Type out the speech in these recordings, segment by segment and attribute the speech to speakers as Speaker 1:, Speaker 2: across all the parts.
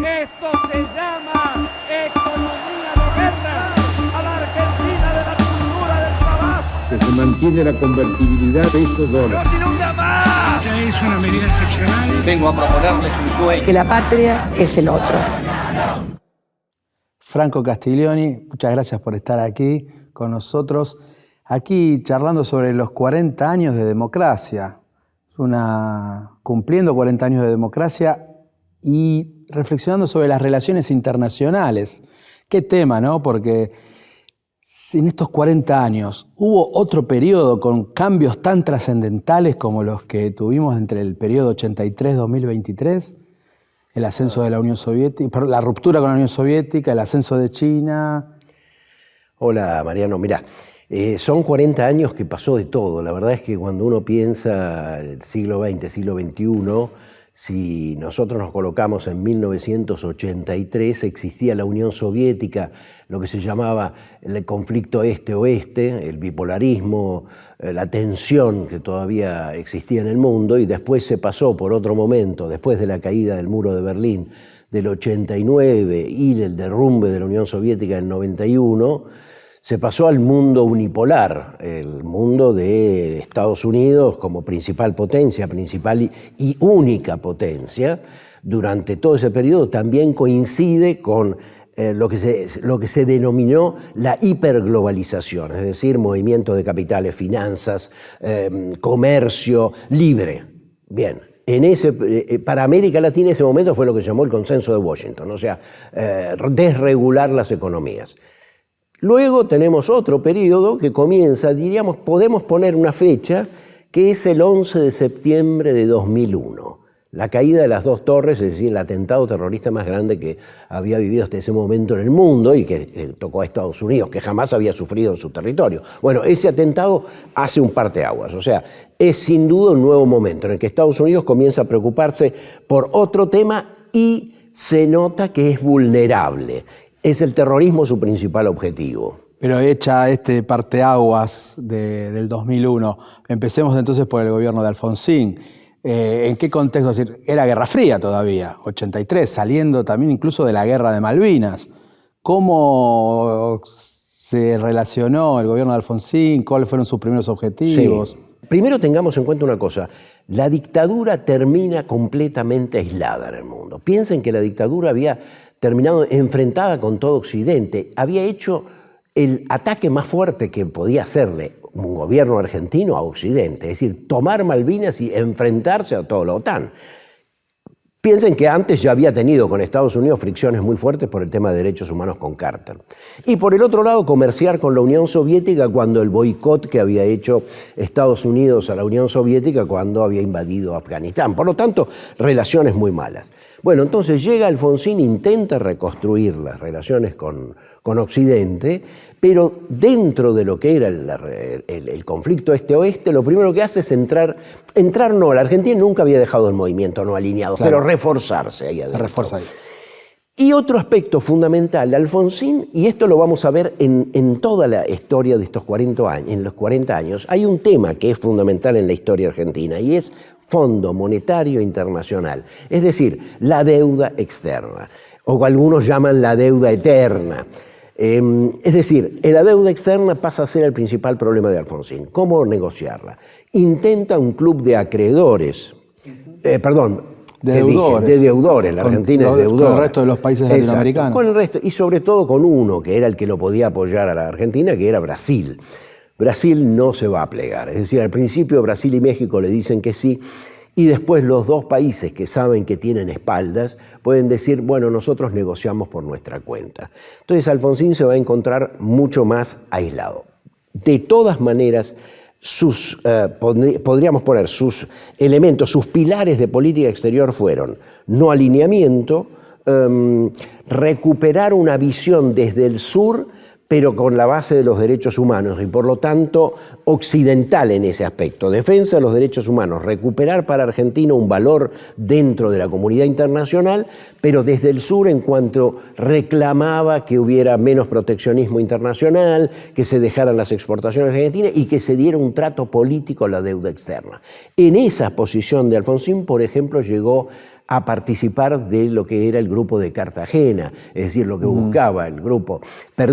Speaker 1: Esto se llama economía de guerra. A la Argentina de la cultura del trabajo.
Speaker 2: Que se mantiene la convertibilidad peso-dólar.
Speaker 3: ¡No se inunda más!
Speaker 4: Ya es una medida excepcional.
Speaker 1: Vengo a proponerles un sueño.
Speaker 5: Que la patria es el otro.
Speaker 6: Franco Castiglioni, muchas gracias por estar aquí con nosotros. Aquí charlando sobre los 40 años de democracia. Cumpliendo 40 años de democracia y reflexionando sobre las relaciones internacionales. Qué tema, ¿no? Porque en estos 40 años hubo otro periodo con cambios tan trascendentales como los que tuvimos entre el periodo 83-2023, el ascenso de la Unión Soviética, la ruptura con la Unión Soviética, el ascenso de China.
Speaker 7: Hola, Mariano. Mirá, son 40 años que pasó de todo. La verdad es que cuando uno piensa el siglo XX, siglo XXI, si nosotros nos colocamos en 1983, existía la Unión Soviética, lo que se llamaba el conflicto este-oeste, el bipolarismo, la tensión que todavía existía en el mundo, y después se pasó por otro momento, después de la caída del muro de Berlín del 89 y el derrumbe de la Unión Soviética del 91, se pasó al mundo unipolar, el mundo de Estados Unidos como principal potencia, principal y única potencia. Durante todo ese periodo también coincide con lo que se denominó la hiperglobalización, es decir, movimiento de capitales, finanzas, comercio libre. Bien. Para América Latina ese momento fue lo que se llamó el consenso de Washington, o sea, desregular las economías. Luego tenemos otro periodo que comienza, diríamos, podemos poner una fecha, que es el 11 de septiembre de 2001. La caída de las dos torres, es decir, el atentado terrorista más grande que había vivido hasta ese momento en el mundo y que tocó a Estados Unidos, que jamás había sufrido en su territorio. Bueno, ese atentado hace un parteaguas, o sea, es sin duda un nuevo momento en el que Estados Unidos comienza a preocuparse por otro tema y se nota que es vulnerable. Es el terrorismo su principal objetivo.
Speaker 6: Pero hecha este parteaguas del 2001, empecemos entonces por el gobierno de Alfonsín. ¿En qué contexto? Es decir, era Guerra Fría todavía, 83, saliendo también incluso de la Guerra de Malvinas. ¿Cómo se relacionó el gobierno de Alfonsín? ¿Cuáles fueron sus primeros objetivos?
Speaker 7: Sí. Primero tengamos en cuenta una cosa. La dictadura termina completamente aislada en el mundo. Piensen que la dictadura había terminado enfrentada con todo Occidente, había hecho el ataque más fuerte que podía hacerle un gobierno argentino a Occidente, es decir, tomar Malvinas y enfrentarse a toda la OTAN. Piensen que antes ya había tenido con Estados Unidos fricciones muy fuertes por el tema de derechos humanos con Carter. Y por el otro lado, comerciar con la Unión Soviética cuando el boicot que había hecho Estados Unidos a la Unión Soviética cuando había invadido Afganistán. Por lo tanto, relaciones muy malas. Bueno, entonces llega Alfonsín, intenta reconstruir las relaciones con Occidente, pero dentro de lo que era el conflicto este-oeste, lo primero que hace es entrar no, la Argentina nunca había dejado el movimiento no alineado, claro, pero reforzarse ahí adentro.
Speaker 6: Se refuerza ahí.
Speaker 7: Y otro aspecto fundamental, Alfonsín, y esto lo vamos a ver en toda la historia de estos 40 años, en los 40 años, hay un tema que es fundamental en la historia argentina y es Fondo Monetario Internacional, es decir, la deuda externa, o algunos llaman la deuda eterna. Es decir, la deuda externa pasa a ser el principal problema de Alfonsín. ¿Cómo negociarla? Intenta un club de acreedores, de deudores, la Argentina es deudora.
Speaker 6: Con el resto de los países latinoamericanos.
Speaker 7: Exacto, con el resto, y sobre todo con uno que era el que lo podía apoyar a la Argentina, que era Brasil. Brasil no se va a plegar, es decir, al principio Brasil y México le dicen que sí, y después los dos países que saben que tienen espaldas pueden decir, bueno, nosotros negociamos por nuestra cuenta. Entonces Alfonsín se va a encontrar mucho más aislado. De todas maneras, podríamos poner sus elementos, sus pilares de política exterior fueron no alineamiento, recuperar una visión desde el sur, pero con la base de los derechos humanos y por lo tanto occidental en ese aspecto. Defensa de los derechos humanos, recuperar para Argentina un valor dentro de la comunidad internacional, pero desde el sur en cuanto reclamaba que hubiera menos proteccionismo internacional, que se dejaran las exportaciones argentinas y que se diera un trato político a la deuda externa. En esa posición de Alfonsín, por ejemplo, llegó a participar de lo que era el grupo de Cartagena, es decir, lo que buscaba el grupo,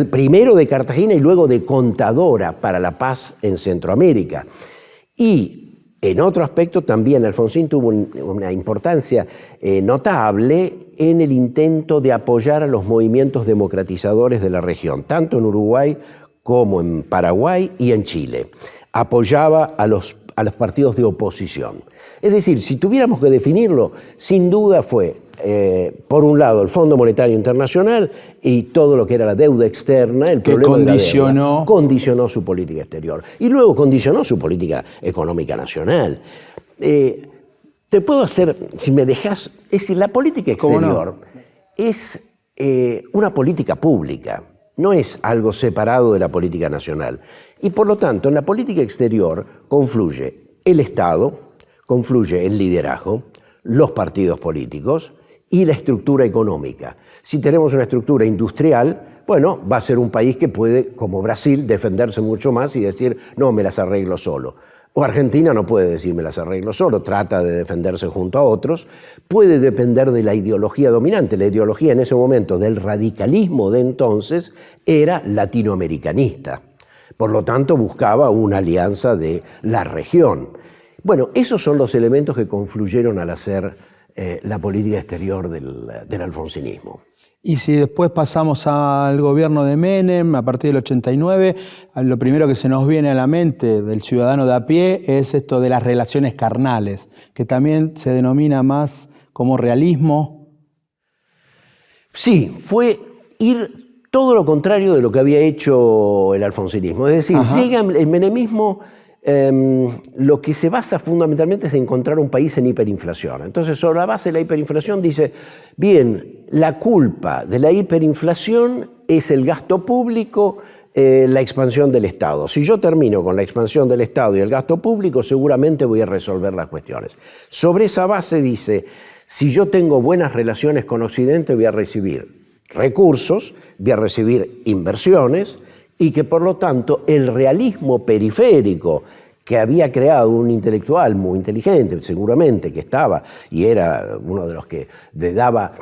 Speaker 7: primero de Cartagena y luego de Contadora para la paz en Centroamérica. Y en otro aspecto también Alfonsín tuvo una importancia notable en el intento de apoyar a los movimientos democratizadores de la región, tanto en Uruguay como en Paraguay y en Chile. Apoyaba a los partidos de oposición. Es decir, si tuviéramos que definirlo, sin duda fue, por un lado, el Fondo Monetario Internacional y todo lo que era la deuda externa, el problema de la deuda, condicionó su política exterior. Y luego condicionó su política económica nacional. Te puedo hacer, si me dejas, es decir, la política exterior es una política pública, no es algo separado de la política nacional. Y por lo tanto, en la política exterior confluye el Estado, confluye el liderazgo, los partidos políticos y la estructura económica. Si tenemos una estructura industrial, bueno, va a ser un país que puede, como Brasil, defenderse mucho más y decir, no, me las arreglo solo. O Argentina no puede decir, me las arreglo solo, trata de defenderse junto a otros. Puede depender de la ideología dominante. La ideología en ese momento del radicalismo de entonces era latinoamericanista. Por lo tanto, buscaba una alianza de la región. Bueno, esos son los elementos que confluyeron al hacer la política exterior del alfonsinismo.
Speaker 6: Y si después pasamos al gobierno de Menem, a partir del 89, lo primero que se nos viene a la mente del ciudadano de a pie es esto de las relaciones carnales, que también se denomina más como realismo.
Speaker 7: Sí, fue ir todo lo contrario de lo que había hecho el alfonsinismo. Es decir, llega el menemismo. Lo que se basa fundamentalmente es encontrar un país en hiperinflación. Entonces, sobre la base de la hiperinflación dice, bien, la culpa de la hiperinflación es el gasto público, la expansión del Estado. Si yo termino con la expansión del Estado y el gasto público, seguramente voy a resolver las cuestiones. Sobre esa base dice, si yo tengo buenas relaciones con Occidente, voy a recibir recursos, voy a recibir inversiones, y que por lo tanto el realismo periférico que había creado un intelectual muy inteligente, seguramente que estaba y era uno de los que le daba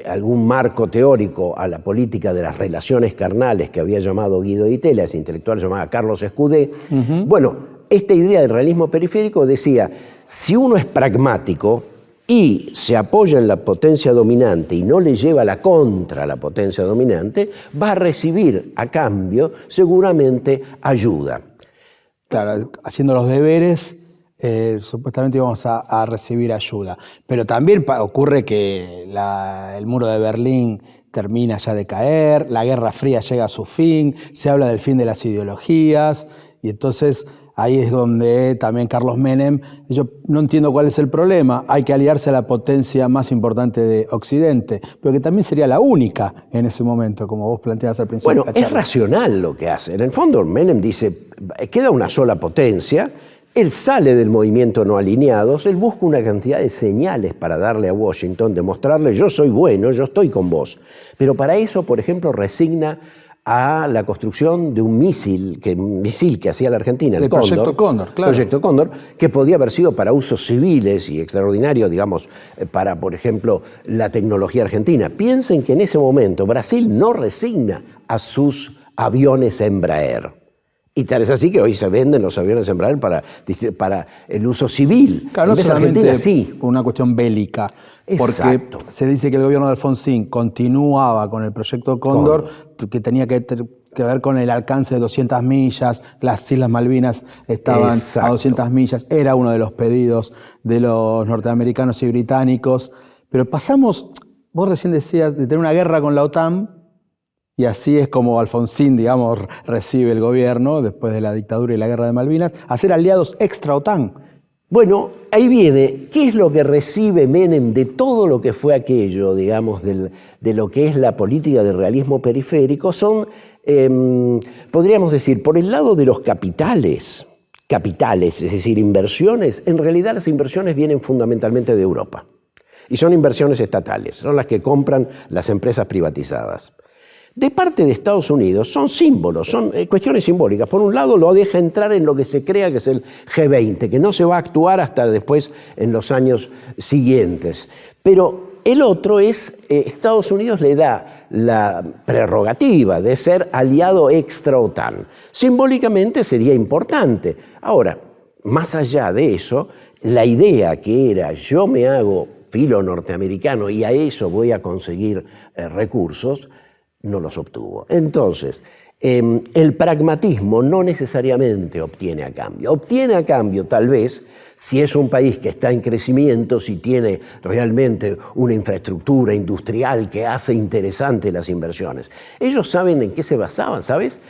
Speaker 7: algún marco teórico a la política de las relaciones carnales que había llamado Guido di Tella, ese intelectual llamado Carlos Escudé. Bueno, esta idea del realismo periférico decía, si uno es pragmático y se apoya en la potencia dominante y no le lleva la contra a la potencia dominante, va a recibir a cambio seguramente ayuda.
Speaker 6: Claro, haciendo los deberes, supuestamente íbamos a recibir ayuda. Pero también ocurre que el muro de Berlín termina ya de caer, la Guerra Fría llega a su fin, se habla del fin de las ideologías, y entonces ahí es donde también Carlos Menem, yo no entiendo cuál es el problema, hay que aliarse a la potencia más importante de Occidente, pero que también sería la única en ese momento, como vos planteabas al principio.
Speaker 7: Bueno, es racional lo que hace. En el fondo Menem dice, queda una sola potencia, él sale del movimiento no alineados, él busca una cantidad de señales para darle a Washington, demostrarle yo soy bueno, yo estoy con vos. Pero para eso, por ejemplo, resigna a la construcción de un misil que hacía la Argentina, el
Speaker 6: Proyecto Cóndor, claro.
Speaker 7: Proyecto Cóndor, que podía haber sido para usos civiles y extraordinario, digamos, para, por ejemplo, la tecnología argentina. Piensen que en ese momento Brasil no resigna a sus aviones Embraer. Y tal es así que hoy se venden los aviones Embraer para el uso civil.
Speaker 6: Claro,
Speaker 7: en vez
Speaker 6: no solamente
Speaker 7: Argentina sí.
Speaker 6: Una cuestión bélica,
Speaker 7: Exacto.
Speaker 6: Porque se dice que el gobierno de Alfonsín continuaba con el proyecto Cóndor, que tenía que ver con el alcance de 200 millas, las Islas Malvinas estaban a 200 millas, era uno de los pedidos de los norteamericanos y británicos, pero pasamos, vos recién decías, de tener una guerra con la OTAN, y así es como Alfonsín, digamos, recibe el gobierno, después de la dictadura y la guerra de Malvinas, a ser aliados extra-OTAN.
Speaker 7: Bueno, ahí viene, ¿qué es lo que recibe Menem de todo lo que fue aquello, digamos, de lo que es la política del realismo periférico? Son, podríamos decir, por el lado de los capitales, es decir, inversiones, en realidad las inversiones vienen fundamentalmente de Europa. Y son inversiones estatales, son las que compran las empresas privatizadas. De parte de Estados Unidos son símbolos, son cuestiones simbólicas. Por un lado lo deja entrar en lo que se crea que es el G20, que no se va a actuar hasta después en los años siguientes. Pero el otro es, Estados Unidos le da la prerrogativa de ser aliado extra OTAN. Simbólicamente sería importante. Ahora, más allá de eso, la idea que era yo me hago filo norteamericano y a eso voy a conseguir recursos, no los obtuvo. Entonces, el pragmatismo no necesariamente obtiene a cambio. Obtiene a cambio, tal vez, si es un país que está en crecimiento, si tiene realmente una infraestructura industrial que hace interesantes las inversiones. Ellos saben en qué se basaban, ¿sabes?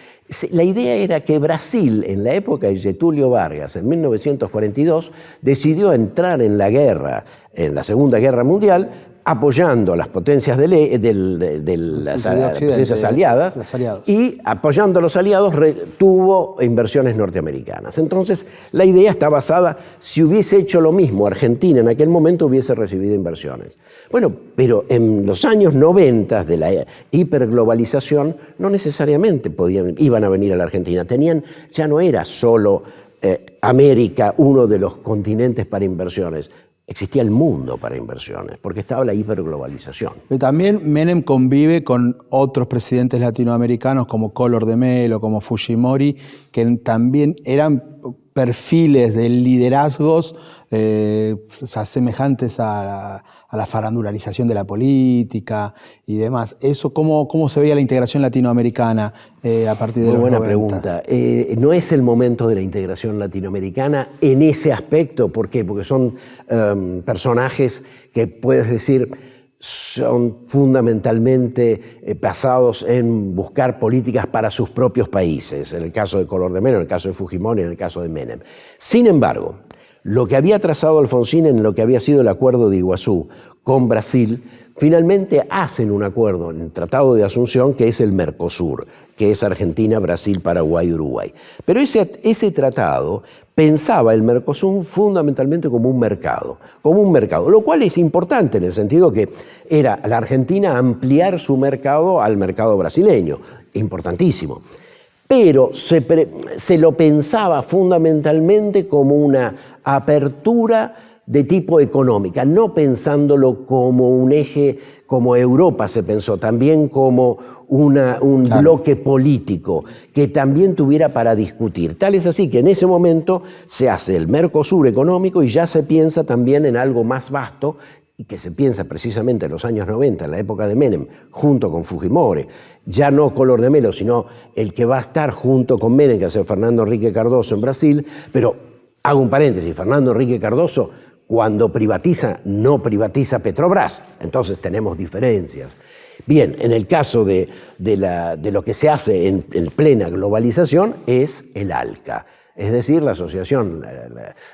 Speaker 7: La idea era que Brasil, en la época de Getúlio Vargas, en 1942, decidió entrar en la guerra, en la Segunda Guerra Mundial, apoyando a las potencias las potencias aliadas, y apoyando a los aliados tuvo inversiones norteamericanas. Entonces, la idea está basada, si hubiese hecho lo mismo Argentina en aquel momento, hubiese recibido inversiones. Bueno, pero en los años 90 de la hiperglobalización, no necesariamente iban a venir a la Argentina. Ya no era solo América uno de los continentes para inversiones. Existía el mundo para inversiones, porque estaba la hiperglobalización.
Speaker 6: Pero también Menem convive con otros presidentes latinoamericanos como Collor de Mello, como Fujimori, que también eran perfiles de liderazgos semejantes a la farandularización de la política y demás. Eso, ¿cómo se veía la integración latinoamericana a partir de los 90?
Speaker 7: Buena pregunta. No es el momento de la integración latinoamericana en ese aspecto. ¿Por qué? Porque son personajes que puedes decir son fundamentalmente basados en buscar políticas para sus propios países, en el caso de Collor de Mello, en el caso de Fujimori, en el caso de Menem. Sin embargo, lo que había trazado Alfonsín en lo que había sido el acuerdo de Iguazú con Brasil, finalmente hacen un acuerdo en el Tratado de Asunción que es el Mercosur, que es Argentina, Brasil, Paraguay, Uruguay. Pero ese tratado pensaba el Mercosur fundamentalmente como un mercado, lo cual es importante en el sentido que era la Argentina ampliar su mercado al mercado brasileño, importantísimo. Pero se lo pensaba fundamentalmente como una apertura de tipo económica, no pensándolo como un eje, como Europa se pensó, también como un bloque político que también tuviera para discutir. Tal es así que en ese momento se hace el Mercosur económico y ya se piensa también en algo más vasto, y que se piensa precisamente en los años 90, en la época de Menem, junto con Fujimori, ya no Collor de Mello, sino el que va a estar junto con Menem, que es Fernando Henrique Cardoso en Brasil. Pero hago un paréntesis, Fernando Henrique Cardoso, cuando privatiza, no privatiza Petrobras, entonces tenemos diferencias. Bien, en el caso de lo que se hace en plena globalización es el ALCA, es decir, la Asociación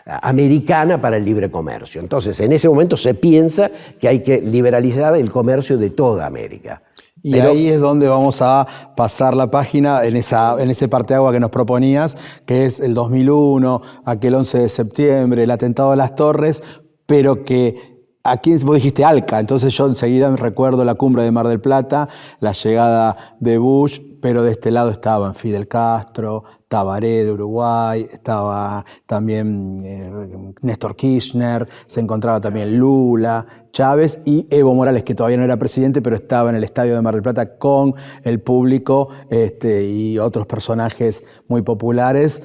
Speaker 7: Americana para el Libre Comercio. Entonces, en ese momento se piensa que hay que liberalizar el comercio de toda América.
Speaker 6: Y ahí es donde vamos a pasar la página en ese parteaguas que nos proponías, que es el 2001, aquel 11 de septiembre, el atentado de las Torres, pero que aquí vos dijiste ALCA, entonces yo enseguida me recuerdo la cumbre de Mar del Plata, la llegada de Bush, pero de este lado estaban Fidel Castro, Tabaré de Uruguay, estaba también Néstor Kirchner, se encontraba también Lula, Chávez y Evo Morales, que todavía no era presidente, pero estaba en el estadio de Mar del Plata con el público y otros personajes muy populares,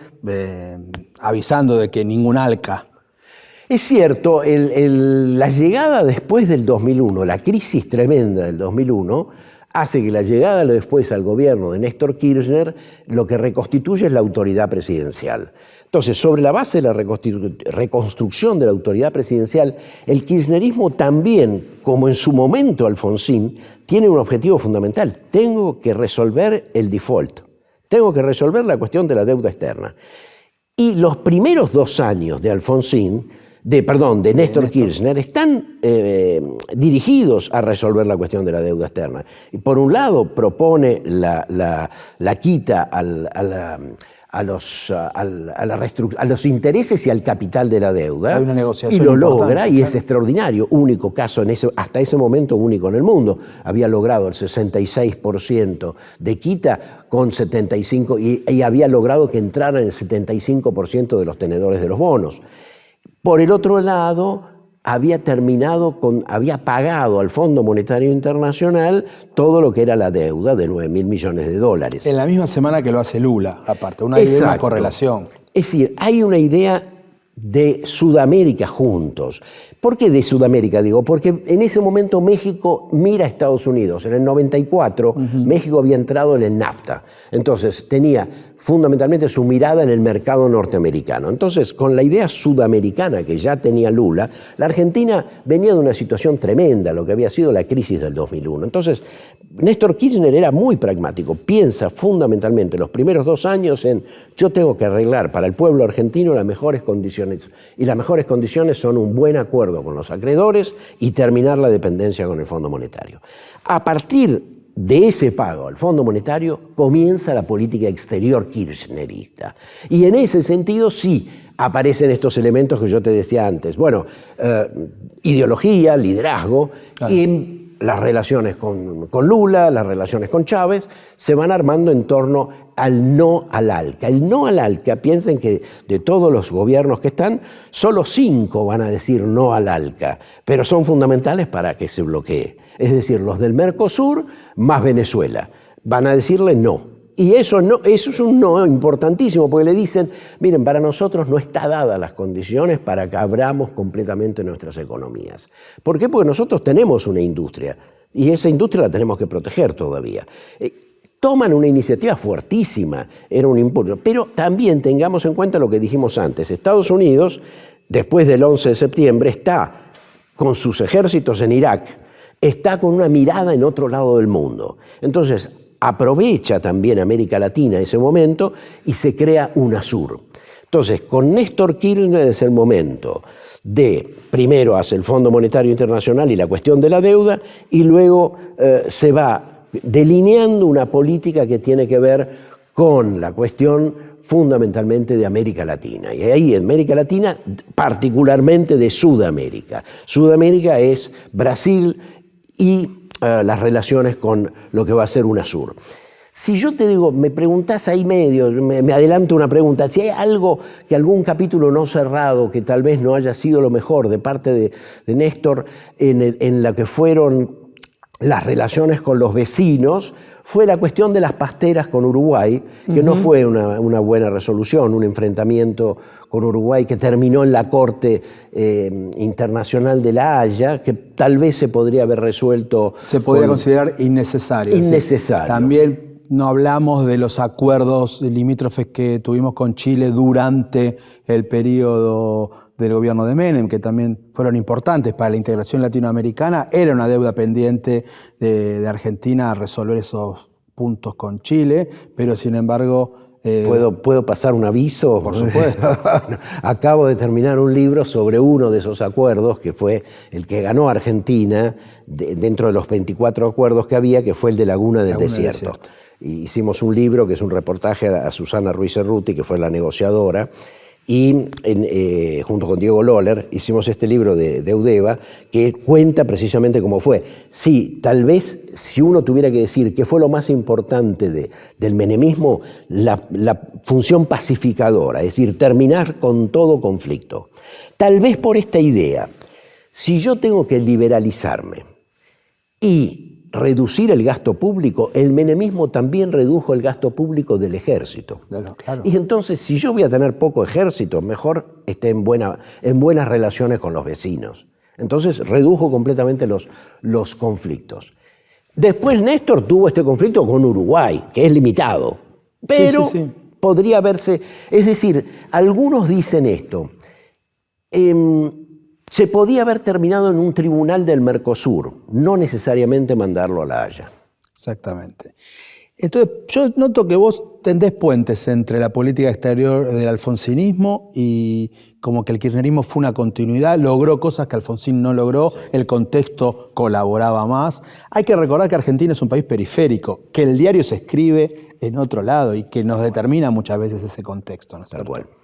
Speaker 6: avisando de que ningún ALCA.
Speaker 7: Es cierto, la llegada después del 2001, la crisis tremenda del 2001, hace que la llegada después al gobierno de Néstor Kirchner lo que reconstituye es la autoridad presidencial. Entonces, sobre la base de la reconstrucción de la autoridad presidencial, el kirchnerismo también, como en su momento Alfonsín, tiene un objetivo fundamental. Tengo que resolver el default, tengo que resolver la cuestión de la deuda externa. Y los primeros 2 años de de Néstor Kirchner están dirigidos a resolver la cuestión de la deuda externa. Y por un lado propone la quita a los intereses y al capital de la deuda.
Speaker 6: Hay una negociación
Speaker 7: y lo
Speaker 6: importante,
Speaker 7: logra, y
Speaker 6: claro.
Speaker 7: es extraordinario, único caso hasta ese momento único en el mundo. Había logrado el 66% de quita con 75% y había logrado que entraran el 75% de los tenedores de los bonos. Por el otro lado, había pagado al Fondo Monetario Internacional todo lo que era la deuda de 9.000 millones de dólares.
Speaker 6: En la misma semana que lo hace Lula, aparte, una correlación.
Speaker 7: Es decir, hay una idea de Sudamérica juntos. ¿Por qué de Sudamérica? Digo, porque en ese momento México mira a Estados Unidos. En el 94, México había entrado en el NAFTA. Entonces, tenía fundamentalmente su mirada en el mercado norteamericano. Entonces, con la idea sudamericana que ya tenía Lula, la Argentina venía de una situación tremenda, lo que había sido la crisis del 2001. Entonces, Néstor Kirchner era muy pragmático, piensa fundamentalmente los primeros 2 años en yo tengo que arreglar para el pueblo argentino las mejores condiciones, y las mejores condiciones son un buen acuerdo con los acreedores y terminar la dependencia con el Fondo Monetario. A partir de ese pago al Fondo Monetario comienza la política exterior kirchnerista. Y en ese sentido sí aparecen estos elementos que yo te decía antes. Bueno, ideología, liderazgo, claro. Y las relaciones con Lula, las relaciones con Chávez, se van armando en torno al no al ALCA. El no al ALCA, piensen que de todos los gobiernos que están, solo 5 van a decir no al ALCA, pero son fundamentales para que se bloquee. Es decir, los del Mercosur más Venezuela van a decirle no. Y eso es un no importantísimo, porque le dicen, miren, para nosotros no está dadas las condiciones para que abramos completamente nuestras economías. ¿Por qué? Porque nosotros tenemos una industria, y esa industria la tenemos que proteger todavía. Toman una iniciativa fuertísima, era un impulso, pero también tengamos en cuenta lo que dijimos antes. Estados Unidos, después del 11 de septiembre, está con sus ejércitos en Irak, está con una mirada en otro lado del mundo. Entonces, aprovecha también América Latina ese momento y se crea UNASUR. Entonces, con Néstor Kirchner es el momento de, primero hace el Fondo Monetario Internacional y la cuestión de la deuda, y luego se va delineando una política que tiene que ver con la cuestión fundamentalmente de América Latina. Y ahí en América Latina, particularmente de Sudamérica. Sudamérica es Brasil y las relaciones con lo que va a ser UNASUR. Si yo te digo, me preguntás ahí medio, me adelanto una pregunta, si hay algo, que algún capítulo no cerrado, que tal vez no haya sido lo mejor de parte de Néstor en la que fueron las relaciones con los vecinos, fue la cuestión de las pasteras con Uruguay, que no fue una buena resolución, un enfrentamiento con Uruguay que terminó en la Corte Internacional de La Haya, que tal vez se podría haber resuelto. Se podría
Speaker 6: considerar innecesario.
Speaker 7: Innecesario.
Speaker 6: ¿Sí? También no hablamos de los acuerdos limítrofes que tuvimos con Chile durante el periodo del gobierno de Menem, que también fueron importantes para la integración latinoamericana. Era una deuda pendiente de Argentina a resolver esos puntos con Chile, pero sin embargo...
Speaker 7: ¿Puedo pasar un aviso?
Speaker 6: Por supuesto.
Speaker 7: Acabo de terminar un libro sobre uno de esos acuerdos, que fue el que ganó Argentina, dentro de los 24 acuerdos que había, que fue el de Laguna del Desierto. Y hicimos un libro que es un reportaje a Susana Ruiz Cerruti, que fue la negociadora, y junto con Diego Loller hicimos este libro de Eudeva que cuenta precisamente cómo fue. Sí, tal vez si uno tuviera que decir qué fue lo más importante del menemismo, la función pacificadora, es decir, terminar con todo conflicto. Tal vez por esta idea, si yo tengo que liberalizarme y reducir el gasto público, el menemismo también redujo el gasto público del ejército. Claro. Y entonces, si yo voy a tener poco ejército, mejor esté en buenas relaciones con los vecinos. Entonces, redujo completamente los conflictos. Después Néstor tuvo este conflicto con Uruguay, que es limitado, pero sí. Podría verse... Es decir, algunos dicen esto... se podía haber terminado en un tribunal del Mercosur, no necesariamente mandarlo a La Haya.
Speaker 6: Exactamente. Entonces, yo noto que vos tendés puentes entre la política exterior del alfonsinismo y como que el kirchnerismo fue una continuidad, logró cosas que Alfonsín no logró, el contexto colaboraba más. Hay que recordar que Argentina es un país periférico, que el diario se escribe en otro lado y que nos determina muchas veces ese contexto, ¿no es cierto?
Speaker 7: Tal cual.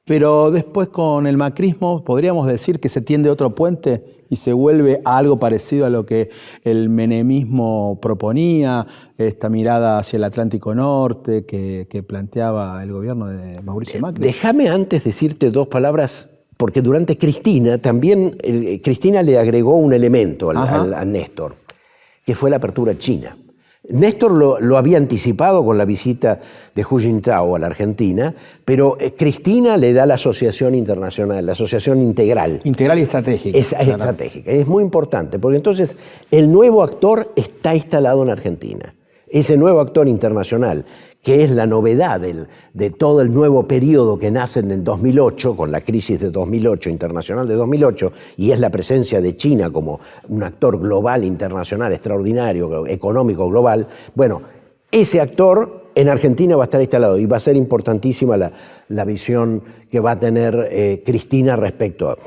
Speaker 6: Pero después con el macrismo podríamos decir que se tiende otro puente y se vuelve a algo parecido a lo que el menemismo proponía, esta mirada hacia el Atlántico Norte que planteaba el gobierno de Mauricio Macri.
Speaker 7: Déjame antes decirte dos palabras, porque durante Cristina también, Cristina le agregó un elemento al Néstor, que fue la apertura china. Néstor lo había anticipado con la visita de Hu Jintao a la Argentina, pero Cristina le da la asociación internacional, la asociación integral.
Speaker 6: Integral y estratégica.
Speaker 7: Es estratégica, es muy importante, porque entonces el nuevo actor está instalado en Argentina. Ese nuevo actor internacional, que es la novedad de todo el nuevo periodo que nace en el 2008, con la crisis de 2008, internacional de 2008, y es la presencia de China como un actor global, internacional, extraordinario, económico, global. Bueno, ese actor en Argentina va a estar instalado y va a ser importantísima la visión que va a tener Cristina respecto a...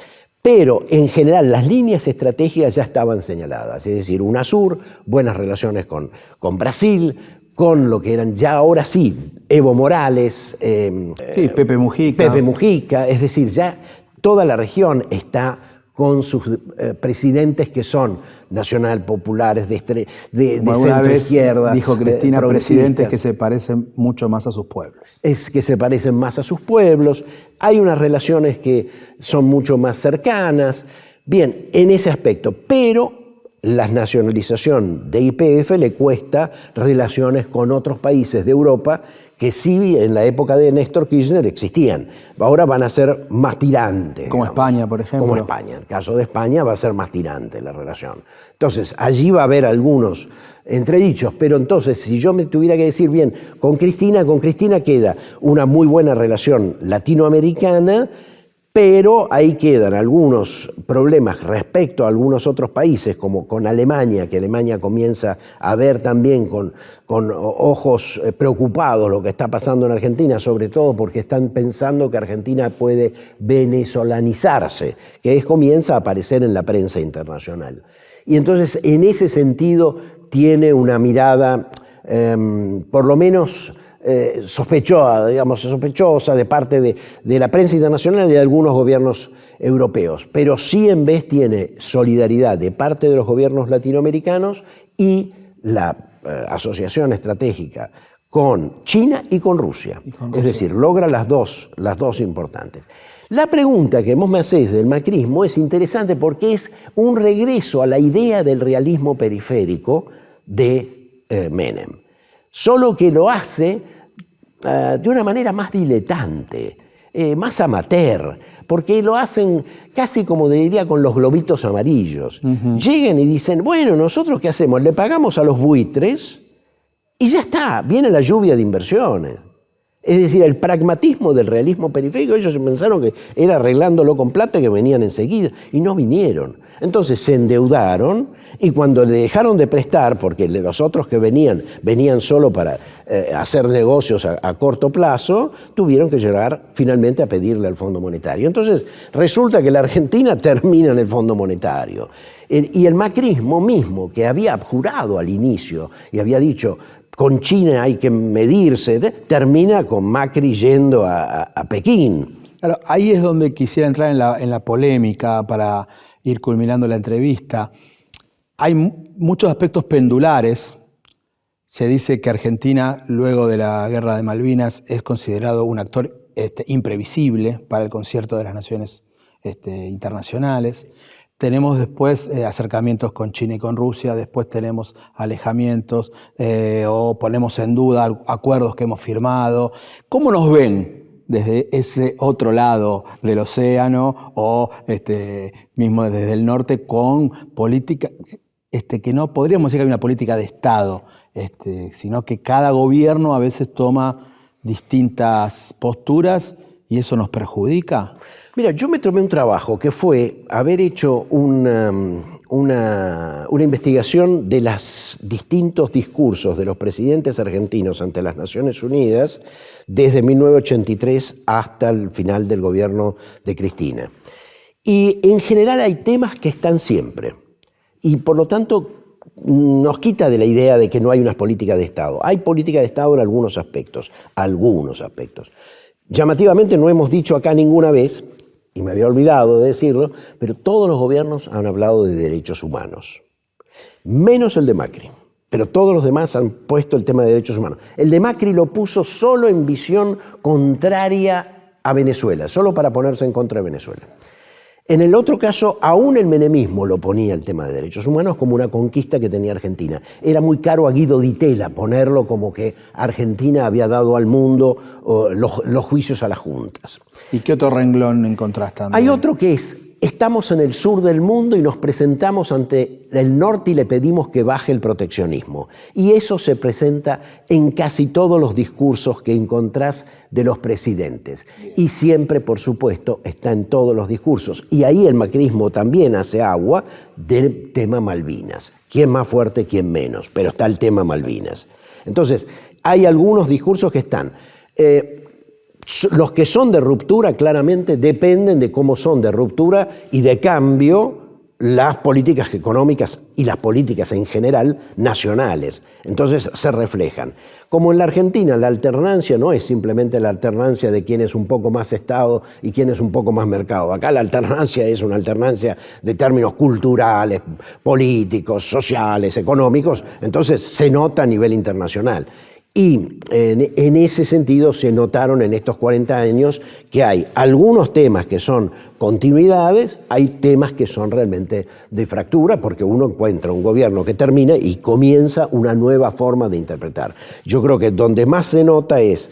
Speaker 7: Pero en general las líneas estratégicas ya estaban señaladas, es decir, UNASUR, buenas relaciones con Brasil, con lo que eran ya ahora sí, Evo Morales,
Speaker 6: Pepe Mujica,
Speaker 7: es decir, ya toda la región está con sus presidentes que son nacional populares, de centro izquierda.
Speaker 6: Dijo Cristina, presidentes que se parecen mucho más a sus pueblos.
Speaker 7: Es que se parecen más a sus pueblos, hay unas relaciones que son mucho más cercanas, bien, en ese aspecto, pero la nacionalización de YPF le cuesta relaciones con otros países de Europa que sí en la época de Néstor Kirchner existían. Ahora van a ser más tirantes.
Speaker 6: Como digamos. España, por ejemplo.
Speaker 7: Como España. En el caso de España va a ser más tirante la relación. Entonces, allí va a haber algunos entredichos, pero entonces, si yo me tuviera que decir bien, con Cristina queda una muy buena relación latinoamericana, pero ahí quedan algunos problemas respecto a algunos otros países, como con Alemania, que Alemania comienza a ver también con ojos preocupados lo que está pasando en Argentina, sobre todo porque están pensando que Argentina puede venezolanizarse, que comienza a aparecer en la prensa internacional. Y entonces, en ese sentido, tiene una mirada, por lo menos... sospechosa de parte de la prensa internacional y de algunos gobiernos europeos, pero sí en vez tiene solidaridad de parte de los gobiernos latinoamericanos y la asociación estratégica con China y con Rusia. Es decir, logra las dos importantes. La pregunta que vos me hacés del macrismo es interesante porque es un regreso a la idea del realismo periférico de Menem. Solo que lo hace de una manera más diletante, más amateur, porque lo hacen casi como diría con los globitos amarillos. Llegan y dicen, bueno, ¿nosotros qué hacemos? Le pagamos a los buitres y ya está, viene la lluvia de inversiones. Es decir, el pragmatismo del realismo periférico, ellos pensaron que era arreglándolo con plata que venían enseguida, y no vinieron. Entonces se endeudaron, y cuando le dejaron de prestar, porque los otros que venían solo para hacer negocios a corto plazo, tuvieron que llegar finalmente a pedirle al Fondo Monetario. Entonces resulta que la Argentina termina en el Fondo Monetario. Y el macrismo mismo, que había abjurado al inicio y había dicho... con China hay que medirse, termina con Macri yendo a Pekín.
Speaker 6: Claro, ahí es donde quisiera entrar en la polémica para ir culminando la entrevista. Hay muchos aspectos pendulares. Se dice que Argentina, luego de la Guerra de Malvinas, es considerado un actor imprevisible para el concierto de las naciones internacionales. Tenemos después acercamientos con China y con Rusia, después tenemos alejamientos o ponemos en duda acuerdos que hemos firmado. ¿Cómo nos ven desde ese otro lado del océano o mismo desde el norte con política que no podríamos decir que hay una política de Estado, sino que cada gobierno a veces toma distintas posturas y eso nos perjudica?
Speaker 7: Mira, yo me tomé un trabajo que fue haber hecho una investigación de los distintos discursos de los presidentes argentinos ante las Naciones Unidas desde 1983 hasta el final del gobierno de Cristina. Y en general hay temas que están siempre. Y por lo tanto nos quita de la idea de que no hay una política de Estado. Hay política de Estado en algunos aspectos. Llamativamente no hemos dicho acá ninguna vez, y me había olvidado de decirlo, pero todos los gobiernos han hablado de derechos humanos, menos el de Macri, pero todos los demás han puesto el tema de derechos humanos. El de Macri lo puso solo en visión contraria a Venezuela, solo para ponerse en contra de Venezuela. En el otro caso, aún el menemismo lo ponía el tema de derechos humanos como una conquista que tenía Argentina. Era muy caro a Guido Di Tella ponerlo como que Argentina había dado al mundo los juicios a las juntas.
Speaker 6: ¿Y qué otro renglón encontraste?
Speaker 7: Hay otro que es, estamos en el sur del mundo y nos presentamos ante el norte y le pedimos que baje el proteccionismo. Y eso se presenta en casi todos los discursos que encontrás de los presidentes. Y siempre, por supuesto, está en todos los discursos. Y ahí el macrismo también hace agua del tema Malvinas. ¿Quién más fuerte, quién menos? Pero está el tema Malvinas. Entonces, hay algunos discursos que están... los que son de ruptura claramente dependen de cómo son de ruptura y de cambio las políticas económicas y las políticas en general nacionales. Entonces se reflejan. Como en la Argentina, la alternancia no es simplemente la alternancia de quién es un poco más Estado y quién es un poco más mercado. Acá la alternancia es una alternancia de términos culturales, políticos, sociales, económicos. Entonces se nota a nivel internacional. Y en ese sentido se notaron en estos 40 años que hay algunos temas que son continuidades, hay temas que son realmente de fractura, porque uno encuentra un gobierno que termina y comienza una nueva forma de interpretar. Yo creo que donde más se nota es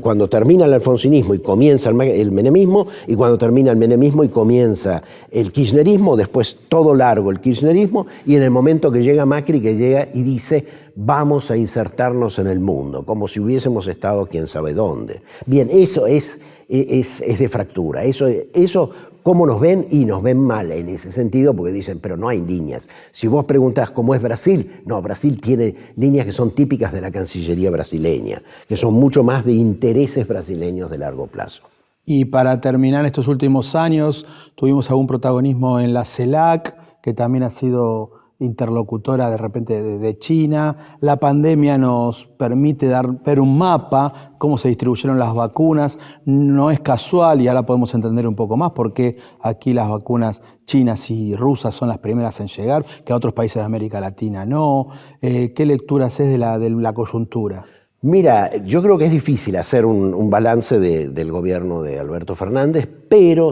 Speaker 7: cuando termina el alfonsinismo y comienza el menemismo, y cuando termina el menemismo y comienza el kirchnerismo, después todo largo el kirchnerismo, y en el momento que llega Macri, que llega y dice: vamos a insertarnos en el mundo, como si hubiésemos estado quién sabe dónde. Bien, eso es de fractura. Eso cómo nos ven, y nos ven mal en ese sentido, porque dicen, pero no hay líneas. Si vos preguntás cómo es Brasil, no, Brasil tiene líneas que son típicas de la Cancillería brasileña, que son mucho más de intereses brasileños de largo plazo.
Speaker 6: Y para terminar estos últimos años, tuvimos algún protagonismo en la CELAC, que también ha sido interlocutora de repente de China. La pandemia nos permite ver un mapa, cómo se distribuyeron las vacunas. No es casual, y ahora podemos entender un poco más por qué aquí las vacunas chinas y rusas son las primeras en llegar, que a otros países de América Latina no. ¿Qué lectura haces de la coyuntura?
Speaker 7: Mira, yo creo que es difícil hacer un balance del gobierno de Alberto Fernández, pero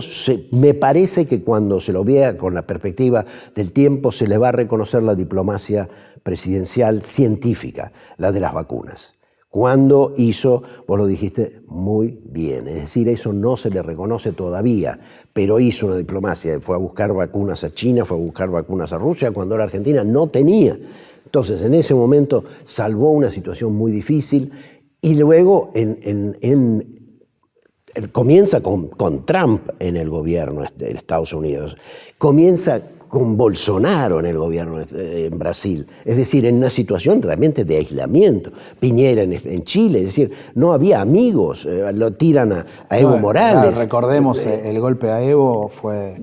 Speaker 7: me parece que cuando se lo vea con la perspectiva del tiempo se le va a reconocer la diplomacia presidencial científica, la de las vacunas. Cuando hizo, vos lo dijiste muy bien, es decir, eso no se le reconoce todavía, pero hizo una diplomacia, fue a buscar vacunas a China, fue a buscar vacunas a Rusia, cuando la Argentina no tenía. Entonces, en ese momento salvó una situación muy difícil, y luego comienza con Trump en el gobierno de Estados Unidos, comienza con Bolsonaro en el gobierno en Brasil, es decir, en una situación realmente de aislamiento. Piñera en Chile, es decir, no había amigos, lo tiran a Evo Morales.
Speaker 6: Recordemos, el golpe a Evo fue...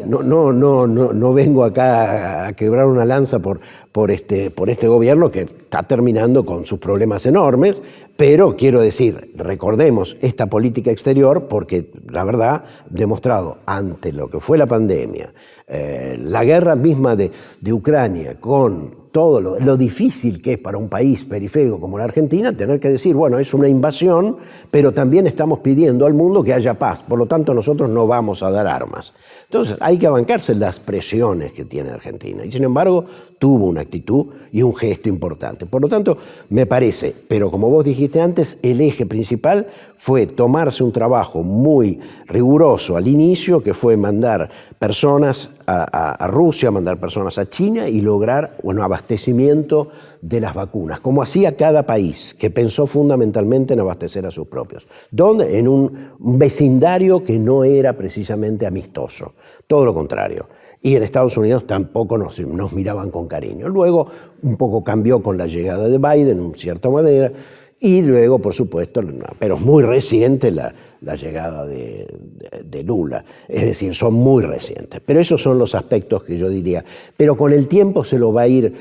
Speaker 7: No vengo acá a quebrar una lanza por este gobierno que está terminando con sus problemas enormes, pero quiero decir, recordemos esta política exterior, porque la verdad, demostrado ante lo que fue la pandemia, la guerra misma de Ucrania, con todo lo difícil que es para un país periférico como la Argentina, tener que decir, bueno, es una invasión, pero también estamos pidiendo al mundo que haya paz, por lo tanto nosotros no vamos a dar armas. Entonces hay que bancarse las presiones que tiene Argentina, y sin embargo tuvo una actitud y un gesto importante. Por lo tanto, me parece, pero como vos dijiste antes, el eje principal fue tomarse un trabajo muy riguroso al inicio, que fue mandar personas a Rusia, mandar personas a China y lograr, bueno, abastecimiento de las vacunas, como hacía cada país que pensó fundamentalmente en abastecer a sus propios. ¿Dónde? En un vecindario que no era precisamente amistoso, todo lo contrario. Y en Estados Unidos tampoco nos miraban con cariño. Luego un poco cambió con la llegada de Biden, en cierta manera, y luego, por supuesto, pero muy reciente la llegada de Lula. Es decir, son muy recientes. Pero esos son los aspectos que yo diría. Pero con el tiempo se lo va a ir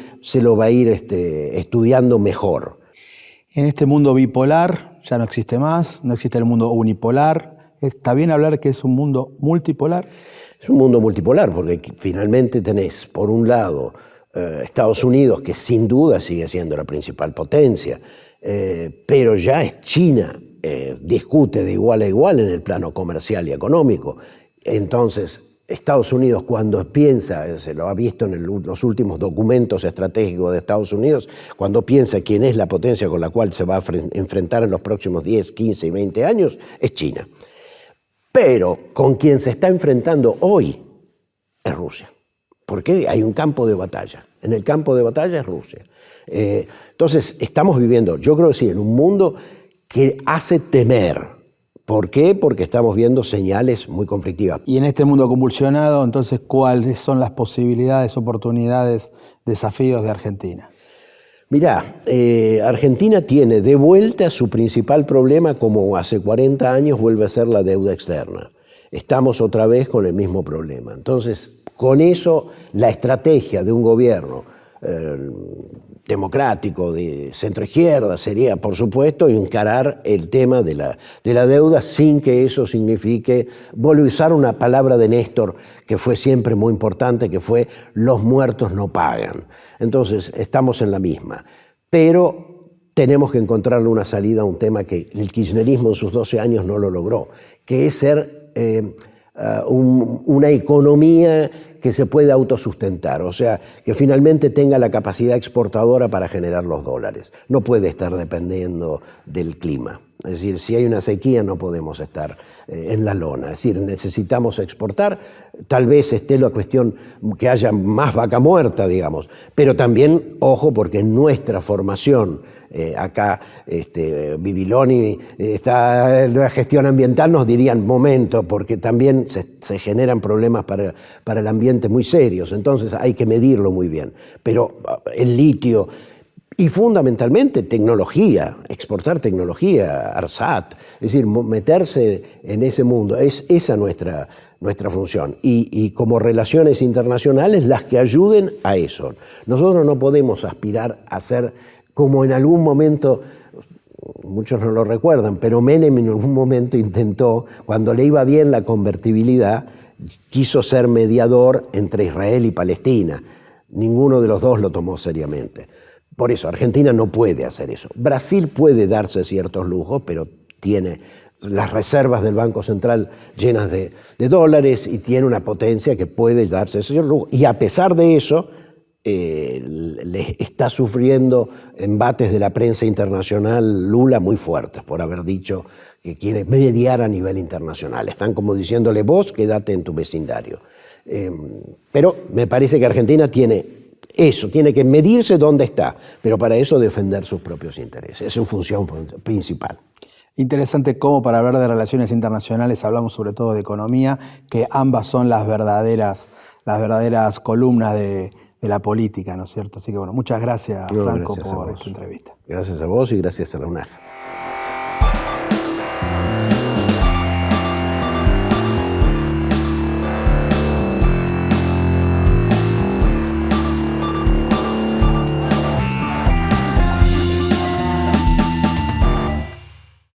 Speaker 7: estudiando mejor.
Speaker 6: En este mundo bipolar ya no existe más, no existe el mundo unipolar. ¿Está bien hablar que es un mundo multipolar?
Speaker 7: Es un mundo multipolar porque finalmente tenés, por un lado, Estados Unidos, que sin duda sigue siendo la principal potencia, pero ya es China, discute de igual a igual en el plano comercial y económico. Entonces, Estados Unidos cuando piensa, se lo ha visto en los últimos documentos estratégicos de Estados Unidos, cuando piensa quién es la potencia con la cual se va a enfrentar en los próximos 10, 15 y 20 años, es China. Pero con quien se está enfrentando hoy es Rusia. Porque hay un campo de batalla. En el campo de batalla es Rusia. Entonces, estamos viviendo, yo creo que sí, en un mundo que hace temer. ¿Por qué? Porque estamos viendo señales muy conflictivas.
Speaker 6: Y en este mundo convulsionado, entonces, ¿cuáles son las posibilidades, oportunidades, desafíos de Argentina?
Speaker 7: Mirá, Argentina tiene de vuelta su principal problema, como hace 40 años vuelve a ser la deuda externa. Estamos otra vez con el mismo problema. Entonces, con eso, la estrategia de un gobierno democrático, de centro-izquierda, sería, por supuesto, encarar el tema de la deuda sin que eso signifique, vuelvo a usar una palabra de Néstor que fue siempre muy importante, que fue los muertos no pagan. Entonces, estamos en la misma. Pero tenemos que encontrarle una salida a un tema que el kirchnerismo en sus 12 años no lo logró, que es ser una economía que se pueda autosustentar, o sea, que finalmente tenga la capacidad exportadora para generar los dólares. No puede estar dependiendo del clima. Es decir, si hay una sequía no podemos estar en la lona. Es decir, necesitamos exportar. Tal vez esté la cuestión que haya más vaca muerta, digamos. Pero también, ojo, porque en nuestra formación, acá Bibiloni, la gestión ambiental nos dirían momento, porque también se generan problemas para el ambiente muy serios. Entonces hay que medirlo muy bien. Pero el litio... Y fundamentalmente tecnología, exportar tecnología, ARSAT, es decir, meterse en ese mundo, es esa nuestra función. Y como relaciones internacionales, las que ayuden a eso. Nosotros no podemos aspirar a ser como en algún momento, muchos no lo recuerdan, pero Menem en algún momento intentó, cuando le iba bien la convertibilidad, quiso ser mediador entre Israel y Palestina. Ninguno de los dos lo tomó seriamente. Por eso, Argentina no puede hacer eso. Brasil puede darse ciertos lujos, pero tiene las reservas del Banco Central llenas de dólares y tiene una potencia que puede darse ese lujo. Y a pesar de eso, le está sufriendo embates de la prensa internacional Lula muy fuertes por haber dicho que quiere mediar a nivel internacional. Están como diciéndole, vos quédate en tu vecindario. Pero me parece que Argentina tiene eso, tiene que medirse dónde está, pero para eso defender sus propios intereses. Esa es su función principal.
Speaker 6: Interesante cómo para hablar de relaciones internacionales hablamos sobre todo de economía, que ambas son las verdaderas columnas de la política, ¿no es cierto? Así que bueno, muchas gracias, Franco,
Speaker 7: gracias
Speaker 6: por esta entrevista.
Speaker 7: Gracias a vos y gracias a la UNAG.